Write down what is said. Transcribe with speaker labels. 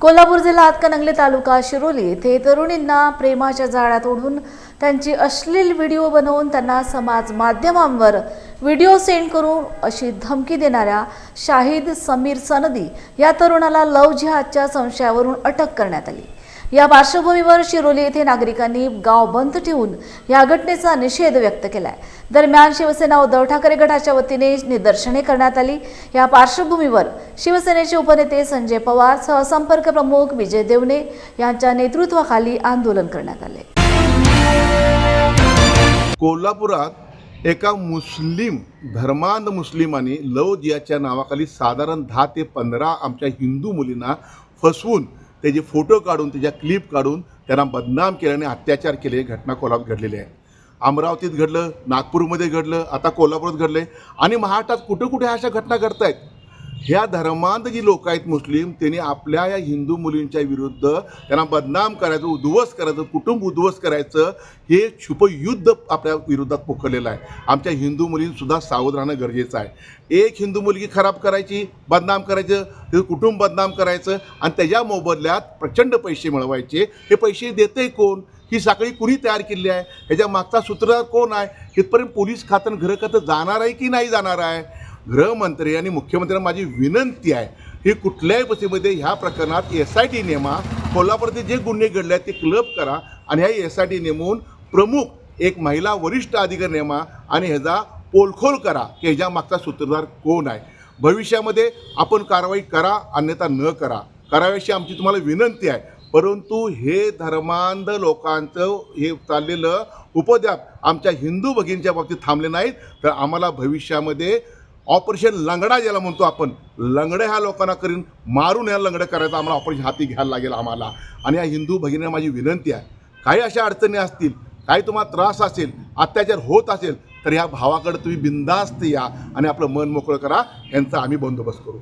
Speaker 1: कोल्हापूर जिल्हा हातकणंगले तालुका शिरोली येथे तरुणींना प्रेमाच्या जाळ्यात ओढून त्यांची अश्लील व्हिडिओ बनवून त्यांना समाज माध्यमांवर व्हिडिओ सेंड करू अशी धमकी देणाऱ्या शाहिद समीर सनदी या तरुणाला लव्ह जिहादच्या संशयावरून अटक करण्यात आली। या पार्श्वभूमीवर शिरोली येथे नागरिकांनी गाव बंद ठेवून या घटनेचा निषेध व्यक्त केलाय। दरम्यान शिवसेना उद्धव ठाकरे गटाच्या वतीने निदर्शने करण्यात आली। या पार्श्वभूमीवर शिवसेनेचे उपनेते संजय पवार, सहसंपर्क प्रमुख विजय देवणे यांच्या नेतृत्वाखाली आंदोलन करण्यात आले।
Speaker 2: कोल्हापुरात एका मुस्लिम धर्मांध मुस्लिमांनी लव्ह जिहादच्या नावाखाली साधारण 10 ते 15 आमच्या हिंदू मुलींना फसवून त्याचे फोटो काढून त्याच्या क्लिप काढून त्यांना बदनाम केल्याने अत्याचार केले घटना कोल्हापूरात घडलेली आहे। अमरावतीत घडलं, नागपूरमध्ये घडलं, आता कोल्हापुरात घडले आणि महाराष्ट्रात कुठे कुठे अशा घटना घडत आहेत। ह्या धर्मांध जी लोक आहेत मुस्लिम, त्यांनी आपल्या या हिंदू मुलींच्या विरुद्ध त्यांना बदनाम करायचं, उद्ध्वस्त करायचं, कुटुंब उद्ध्वस्त करायचं हे छुपयुद्ध आपल्या विरोधात पोखरलेलं आहे। आमच्या हिंदू मुलींसुद्धा सावध राहणं गरजेचं आहे। एक हिंदू मुलगी खराब करायची, बदनाम करायचं, त्याचं कुटुंब बदनाम करायचं आणि त्याच्या मोबदल्यात प्रचंड पैसे मिळवायचे। हे पैसे देते कोण? ही साखळी कुणी तयार केली आहे? ह्याच्या मागचा सूत्रधार कोण आहे? इथपर्यंत पोलीस खातं घर खातं जाणार आहे की नाही जाणार आहे? गृहमंत्री आणि मुख्यमंत्र्यांना माझी विनंती आहे, ही कुठल्याही परिस्थितीमध्ये ह्या प्रकरणात SIT नेमा, कोल्हापूरचे जे गुन्हे घडले आहेत ते क्लब करा आणि ह्या SIT नेमून प्रमुख एक महिला वरिष्ठ अधिकारी नेमा आणि ह्याचा पोलखोल करा की ह्याच्या मागचा सूत्रधार कोण आहे। भविष्यामध्ये आपण कारवाई करा, अन्यथा न करा, कराव्याशी आमची तुम्हाला विनंती आहे। परंतु हे धर्मांध लोकांचं हे चाललेलं उपद्व्याप आमच्या हिंदू भगिनींच्या बाबतीत थांबले नाहीत, तर आम्हाला भविष्यामध्ये ऑपरेशन लंगडा ज्याला म्हणतो आपण, लंगडे ह्या लोकांना करीन मारून ह्या लंगडं करायचं आम्हाला ऑपरेशन हाती घ्यायला लागेल आम्हाला। आणि या हिंदू भगिनींना माझी विनंती आहे, काही अशा अडचणी असतील, काही तुम्हाला त्रास असेल, अत्याचार होत असेल, तर ह्या भावाकडे तुम्ही बिनधास्त या आणि आपलं मन मोकळं करा, यांचा आम्ही बंदोबस्त करू।